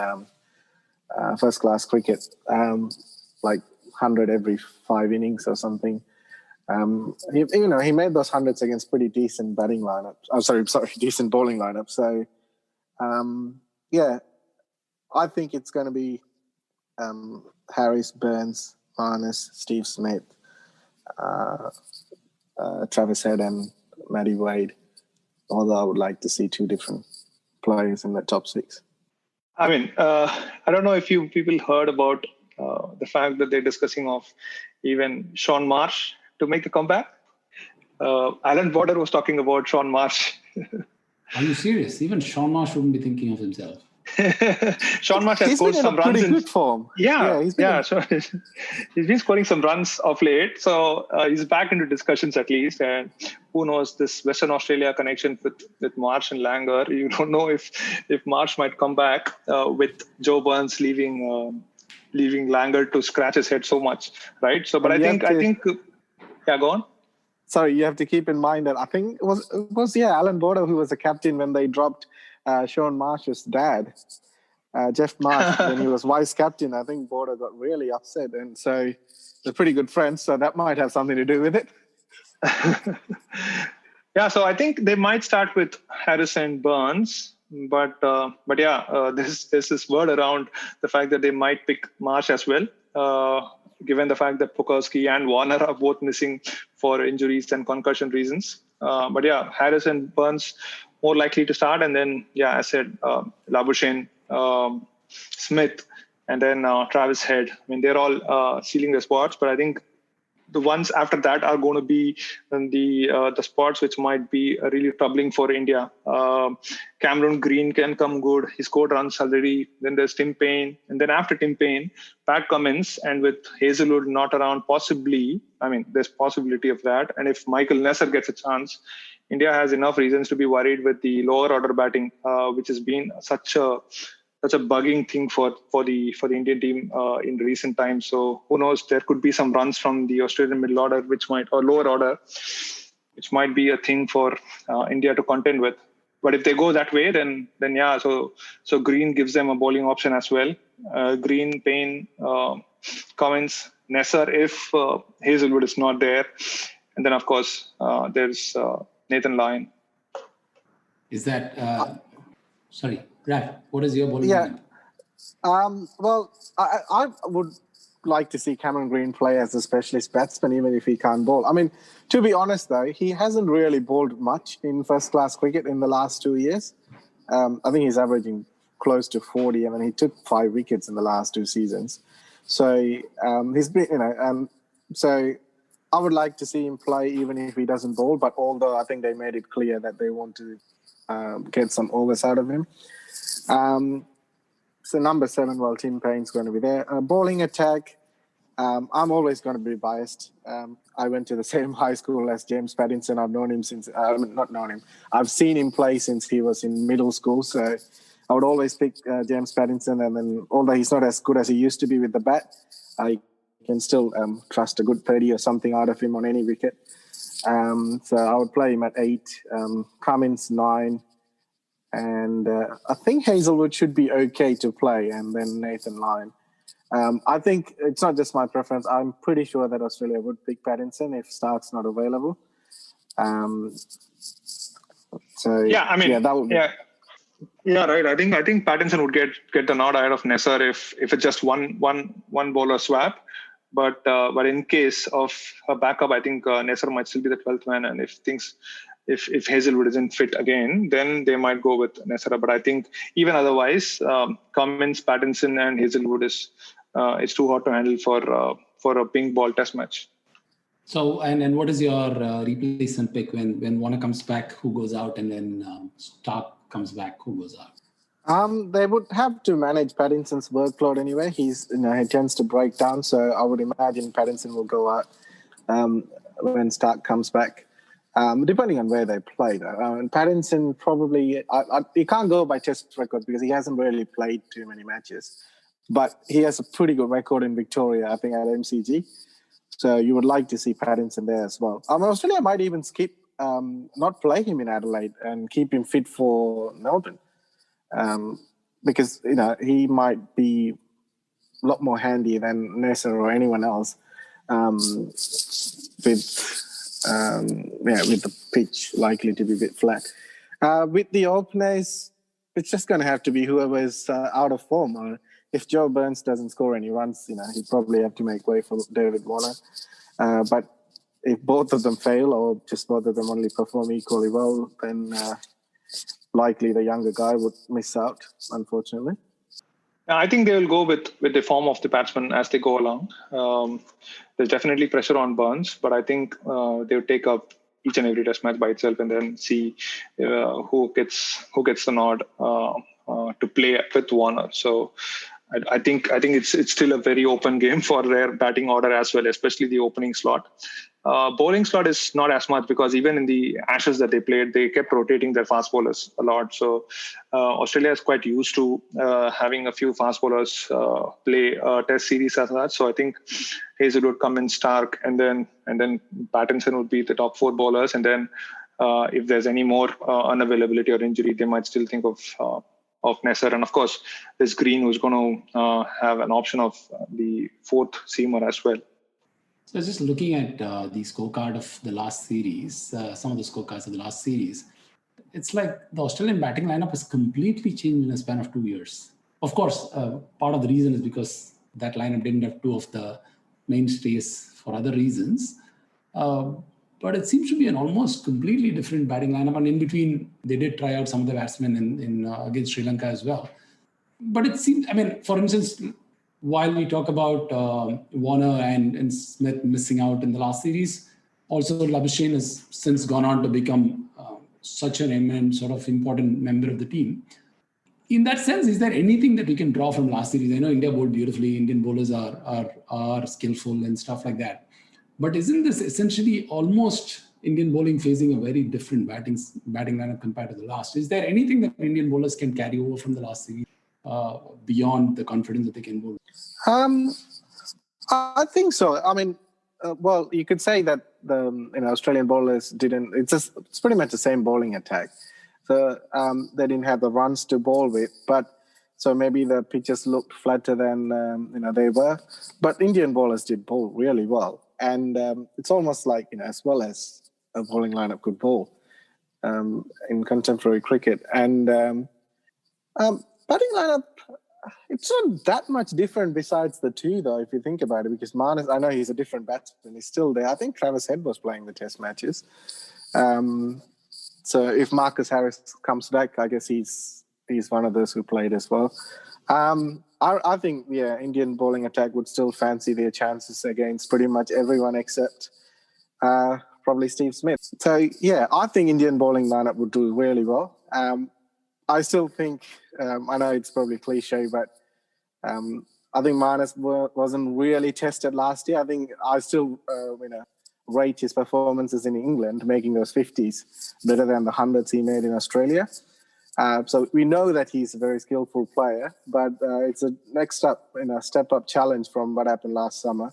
first-class cricket, like 100 every 5 innings or something. He made those hundreds against pretty decent batting lineups. Decent bowling lineups. So, I think it's going to be Harris, Burns, Marnus, Steve Smith, Travis Head and Matty Wade. Although I would like to see 2 different players in the top 6. I don't know if you people heard about the fact that they're discussing of even Shaun Marsh to make a comeback. Alan Border was talking about Shaun Marsh. Are you serious? Even Shaun Marsh wouldn't be thinking of himself. Shaun Marsh has scored some runs in good form. He's been scoring some runs of late, so he's back into discussions at least. And who knows, this Western Australia connection with Marsh and Langer, you don't know if Marsh might come back with Joe Burns leaving Langer to scratch his head so much, right? So, but I think go on. Sorry, you have to keep in mind that I think it was Alan Border who was the captain when they dropped Shaun Marsh's dad, Jeff Marsh, when he was vice captain. I think Border got really upset, and so they're pretty good friends. So that might have something to do with it. So I think they might start with Harris and Burns, but there's this word around the fact that they might pick Marsh as well. given the fact that Pucovski and Warner are both missing for injuries and concussion reasons. But yeah, Harris and Burns more likely to start. And then, yeah, as I said, Labuschagne, Smith, and then Travis Head. I mean, they're all sealing their spots, but I think the ones after that are going to be the spots which might be really troubling for India. Cameron Green can come good. He scored runs already. Then there's Tim Payne. And then after Tim Payne, Pat Cummins. And with Hazelwood not around, possibly, I mean, there's possibility of that. And if Michael Nesser gets a chance, India has enough reasons to be worried with the lower order batting, which has been such a bugging thing for the Indian team in recent times. So who knows? There could be some runs from the Australian middle order, or lower order, which might be a thing for India to contend with. But if they go that way, then yeah. So Green gives them a bowling option as well. Green, Payne, Cummins, Nesser if Hazelwood is not there, and then of course there's Nathan Lyon. Is that sorry? Raf, what is your bowling? Yeah. Well, I would like to see Cameron Green play as a specialist batsman, even if he can't bowl. I mean, to be honest, though, he hasn't really bowled much in first-class cricket in the last 2 years. I think he's averaging close to 40. I mean, he took 5 wickets in the last 2 seasons. So he's been, so I would like to see him play even if he doesn't bowl. But although I think they made it clear that they want to get some overs out of him. So number 7, well, Tim Payne's going to be there. Bowling attack, I'm always going to be biased. I went to the same high school as James Pattinson. I've known him since, not known him. I've seen him play since he was in middle school. So I would always pick James Pattinson. And then although he's not as good as he used to be with the bat, I can still trust a good 30 or something out of him on any wicket. So I would play him at 8, Cummins 9. And I think Hazelwood should be okay to play, and then Nathan Lyon. I think it's not just my preference. I'm pretty sure that Australia would pick Pattinson if Stark's not available. So yeah, I mean, yeah, that would be. Yeah, right. I think Pattinson would get the nod ahead of Nesser if it's just one bowler swap. But in case of a backup, I think Nesser might still be the 12th man, and if Hazelwood isn't fit again, then they might go with Nesser. But I think even otherwise, Cummins, Pattinson, and Hazelwood is too hot to handle for a pink ball test match. So and what is your replacement pick when Warner comes back? Who goes out, and then Stark comes back? Who goes out? They would have to manage Pattinson's workload anyway. He tends to break down, so I would imagine Pattinson will go out when Stark comes back. Depending on where they play, though. And Pattinson probably... he can't go by test records because he hasn't really played too many matches. But he has a pretty good record in Victoria, I think, at MCG. So you would like to see Pattinson there as well. Australia might even skip, not play him in Adelaide and keep him fit for Melbourne. Because, he might be a lot more handy than Nesser or anyone else with the pitch likely to be a bit flat. With the openers, it's just going to have to be whoever is out of form. If Joe Burns doesn't score any runs, he'd probably have to make way for David Warner. But if both of them fail or just both of them only perform equally well, then likely the younger guy would miss out, unfortunately. I think they will go with the form of the batsman as they go along. There's definitely pressure on Burns, but I think they'll take up each and every test match by itself and then see who gets the nod to play with Warner. So I think it's still a very open game for their batting order as well, especially the opening slot. Bowling slot is not as much because even in the Ashes that they played, they kept rotating their fast bowlers a lot. So Australia is quite used to having a few fast bowlers play test series as that. So I think Hazelwood, Cummins, Stark, and then Pattinson would be the top 4 bowlers. And then if there's any more unavailability or injury, they might still think of Nesser. And of course, there's Green, who's going to have an option of the 4th seamer as well. So just looking at the scorecard of the last series, some of the scorecards of the last series, it's like the Australian batting lineup has completely changed in a span of 2 years. Of course, part of the reason is because that lineup didn't have 2 of the mainstays for other reasons. But it seems to be an almost completely different batting lineup. And in between, they did try out some of the batsmen in against Sri Lanka as well. But it seems, for instance, while we talk about Warner and Smith missing out in the last series, also Labuschagne has since gone on to become such an eminent, sort of important member of the team. In that sense, is there anything that we can draw from last series? I know India bowled beautifully, Indian bowlers are skillful and stuff like that. But isn't this essentially almost Indian bowling facing a very different batting lineup compared to the last? Is there anything that Indian bowlers can carry over from the last series beyond the confidence that they can bowl? I think so. Well, you could say that the Australian bowlers didn't. It's pretty much the same bowling attack. So they didn't have the runs to bowl with, but so maybe the pitches looked flatter than they were. But Indian bowlers did bowl really well, and it's almost like as well as a bowling lineup could bowl in contemporary cricket. And batting lineup, it's not that much different besides the two, though, if you think about it, because Marnus, I know he's a different batsman. He's still there. I think Travis Head was playing the test matches. So if Marcus Harris comes back, I guess he's one of those who played as well. I think, Indian bowling attack would still fancy their chances against pretty much everyone except probably Steve Smith. So, I think Indian bowling lineup would do really well. I still think, I know it's probably cliche, but I think Marnus wasn't really tested last year. I think I still, rate his performances in England, making those 50s better than the 100s he made in Australia. So we know that he's a very skillful player, but it's a step-up challenge from what happened last summer.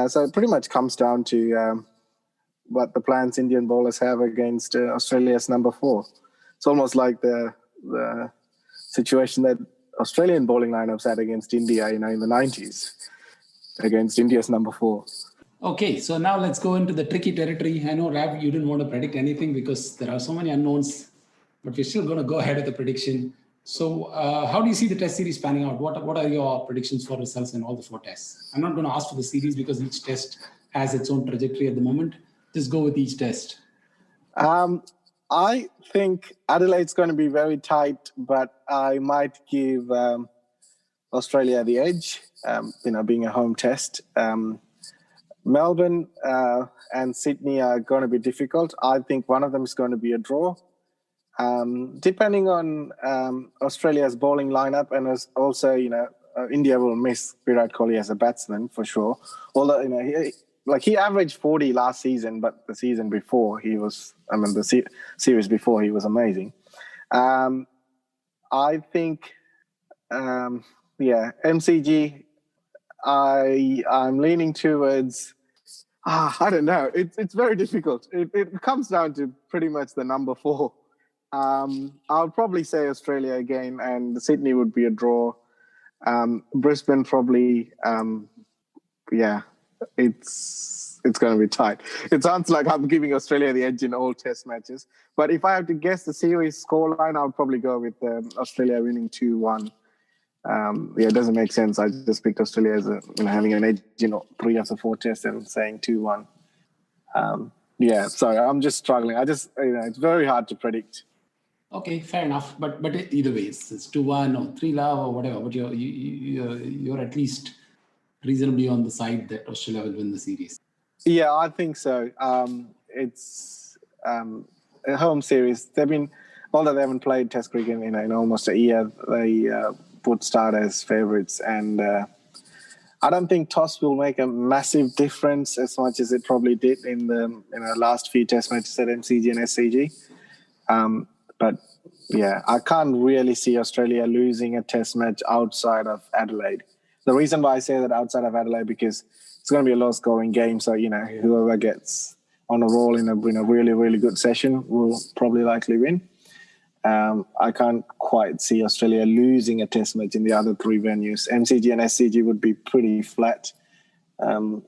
So it pretty much comes down to what the plans Indian bowlers have against Australia's number 4. It's almost like the situation that Australian bowling lineups had against India, in the 90s, against India's number 4. Okay, so now let's go into the tricky territory. I know, Rav, you didn't want to predict anything because there are so many unknowns, but we're still going to go ahead with the prediction. So how do you see the test series panning out? What are your predictions for results in all the 4 tests? I'm not going to ask for the series because each test has its own trajectory at the moment. Just go with each test. I think Adelaide's going to be very tight, but I might give Australia the edge, being a home test. Melbourne and Sydney are going to be difficult. I think one of them is going to be a draw. Depending on Australia's bowling lineup, and also, India will miss Virat Kohli as a batsman for sure. Although, he averaged 40 last season, but the season before the series before he was amazing. I think, MCG. I'm leaning towards. I don't know. It's very difficult. It comes down to pretty much the number 4. I'll probably say Australia again, and Sydney would be a draw. Brisbane probably. It's going to be tight. It sounds like I'm giving Australia the edge in all test matches. But if I have to guess the series scoreline, I'll probably go with Australia winning 2-1. It doesn't make sense. I just picked Australia as having an edge, 3 of the 4 tests and saying 2-1. Sorry, I'm just struggling. It's very hard to predict. Okay, fair enough. But either way, it's 2-1 or 3-love or whatever. But you're at least reasonably on the side that Australia will win the series. Yeah, I think so. It's a home series. Although they haven't played Test cricket in almost a year, they would start as favourites, and I don't think toss will make a massive difference as much as it probably did in the last few Test matches at MCG and SCG. But I can't really see Australia losing a Test match outside of Adelaide. The reason why I say that outside of Adelaide, because it's going to be a low-scoring game, so whoever gets on a roll in a really, really good session will probably likely win. I can't quite see Australia losing a Test match in the other 3 venues. MCG and SCG would be pretty flat, to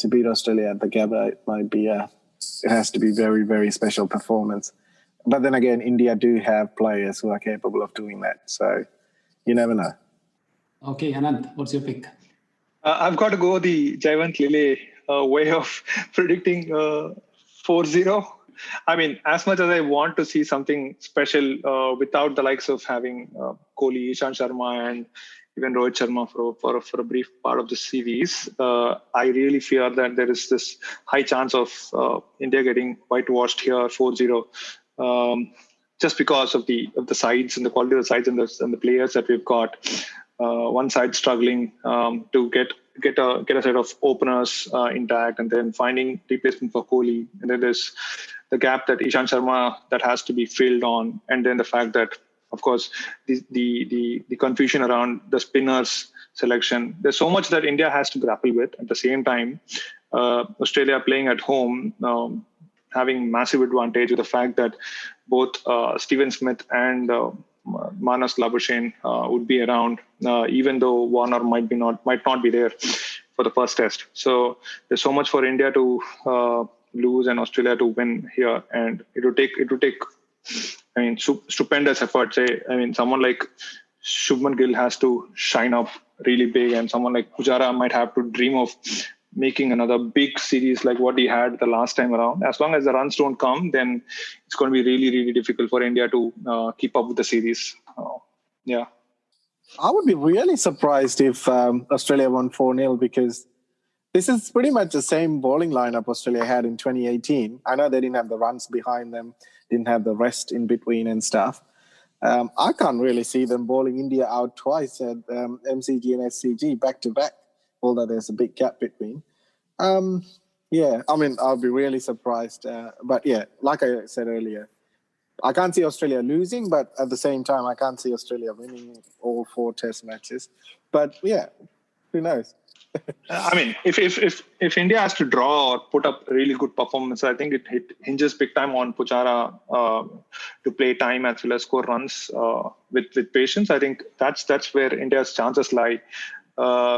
beat Australia at the Gabba, it has to be very, very special performance. But then again, India do have players who are capable of doing that, so you never know. Okay, Ananth, what's your pick? I've got to go the Jaywant Lele way of predicting 4-0. I mean, as much as I want to see something special without the likes of having Kohli, Ishant Sharma, and even Rohit Sharma for a brief part of the series, I really fear that there is this high chance of India getting whitewashed here 4-0. Just because of the sides and the quality of the sides and the players that we've got. One side struggling to get a set of openers intact, and then finding replacement for Kohli, and then there's the gap that Ishant Sharma that has to be filled on, and then the fact that, of course, the confusion around the spinners selection. There's so much that India has to grapple with. At the same time, Australia playing at home, having massive advantage with the fact that both Steven Smith and Manas Labuschagne would be around, even though Warner might not be there for the first test. So there's so much for India to lose and Australia to win here, and it would take. I mean, stupendous effort. Someone like Shubman Gill has to shine up really big, and someone like Pujara might have to dream of making another big series like what he had the last time around. As long as the runs don't come, then it's going to be really, really difficult for India to keep up with the series. Yeah. I would be really surprised if Australia won 4-0, because this is pretty much the same bowling lineup Australia had in 2018. I know they didn't have the runs behind them, didn't have the rest in between and stuff. I can't really see them bowling India out twice at MCG and SCG back to back, although there's a big gap between. I'll be really surprised. But yeah, like I said earlier, I can't see Australia losing, but at the same time, I can't see Australia winning all 4 test matches. But yeah, who knows? If India has to draw or put up a really good performance, I think it hinges big time on Pujara to play time as well as score runs with patience. I think that's where India's chances lie,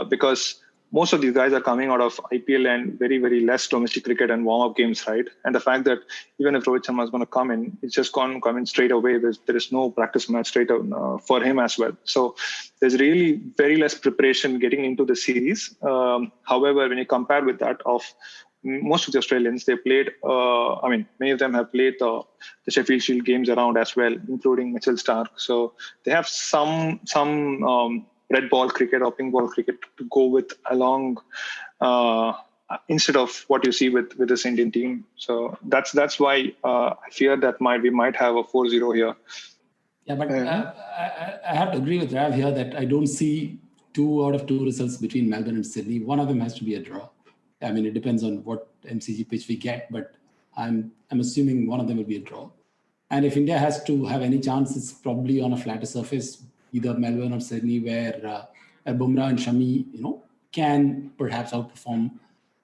because most of these guys are coming out of IPL and very, very less domestic cricket and warm-up games, right? And the fact that even if Rohit Sharma is going to come in, it's just going to come in straight away. There is no practice match straight for him as well. So there's really very less preparation getting into the series. However, when you compare with that of most of the Australians, they played, many of them have played the Sheffield Shield games around as well, including Mitchell Starc. So they have some red ball cricket or pink ball cricket to go with along instead of what you see with this Indian team. So that's why I fear that we might have a 4-0 here. Yeah, but I have to agree with Rav here that I don't see 2 out of 2 results between Melbourne and Sydney. One of them has to be a draw. I mean, it depends on what MCG pitch we get, but I'm assuming one of them will be a draw. And if India has to have any chance, it's probably on a flatter surface, either Melbourne or Sydney, where Bumrah and Shami, can perhaps outperform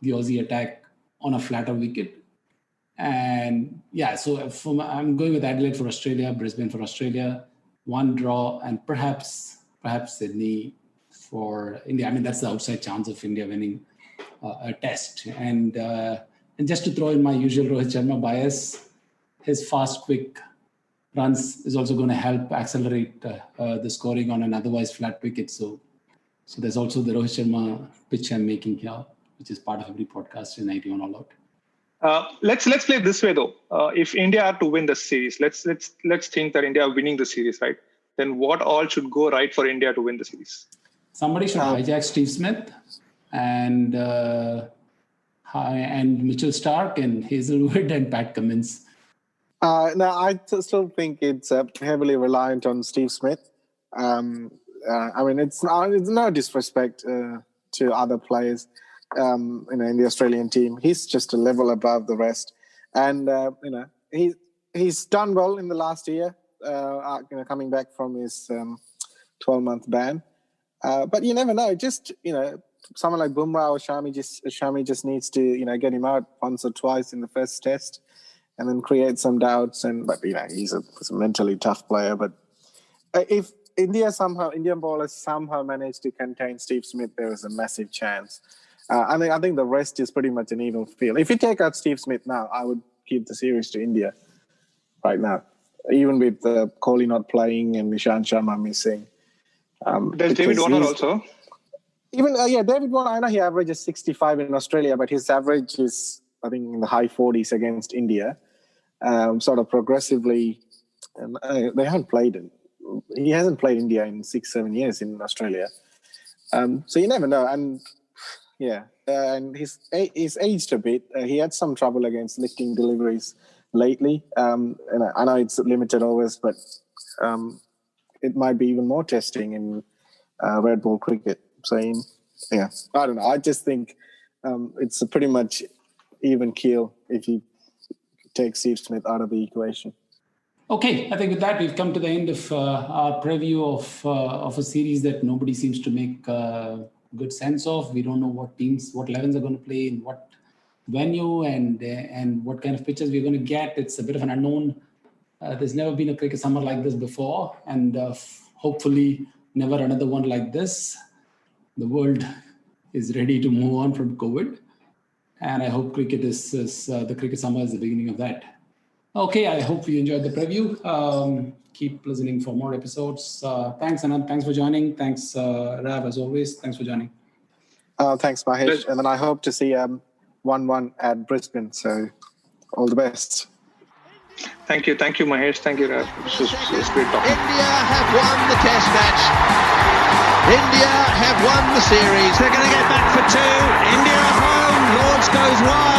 the Aussie attack on a flatter wicket. And yeah, so I'm going with Adelaide for Australia, Brisbane for Australia, 1 draw, and perhaps Sydney for India. I mean, that's the outside chance of India winning a test. And just to throw in my usual Rohit Sharma bias, his fast, quick runs is also going to help accelerate the scoring on an otherwise flat wicket. So there's also the Rohit Sharma pitch I'm making here, which is part of every podcast in 91 All Out. Let's play it this way though. If India are to win the series, let's think that India are winning the series, right? Then what all should go right for India to win the series? Somebody should hijack Steve Smith and Mitchell Starc and Hazelwood and Pat Cummins. No, I still think it's heavily reliant on Steve Smith. It's no disrespect to other players, in the Australian team. He's just a level above the rest, and he's done well in the last year. Coming back from his 12-month ban, but you never know. Just someone like Bumrah or Shami just needs to get him out once or twice in the first test, and then create some doubts. But he's a mentally tough player. But if Indian bowlers somehow manage to contain Steve Smith, there is a massive chance. I think the rest is pretty much an even field. If you take out Steve Smith now, I would give the series to India right now, even with Kohli not playing and Ishant Sharma missing. There's David Warner also. Even David Warner, I know he averages 65 in Australia, but his average is, I think, in the high 40s against India. Sort of progressively, they haven't played. He hasn't played India in 6-7 years in Australia. So you never know. And and he's aged a bit. He had some trouble against lifting deliveries lately. And I know it's limited overs, but it might be even more testing in red ball cricket. So, I don't know. I just think it's a pretty much even keel if you take Steve Smith out of the equation. Okay, I think with that we've come to the end of our preview of a series that nobody seems to make good sense of. We don't know what 11s are going to play in what venue and what kind of pitches we're going to get. It's a bit of an unknown. There's never been a cricket summer like this before, and hopefully never another one like this. The world is ready to move on from COVID, and I hope cricket the cricket summer is the beginning of that. Okay, I hope you enjoyed the preview. Keep listening for more episodes. Thanks, Anand. Thanks for joining. Thanks, Rav, as always. Thanks for joining. Thanks, Mahesh. And then I hope to see 1-1 at Brisbane. So all the best. Thank you, Mahesh. Thank you, Rav. It's great talking. India have won the Test match. India have won the series. They're going to get back for two. India home. Lords goes wide.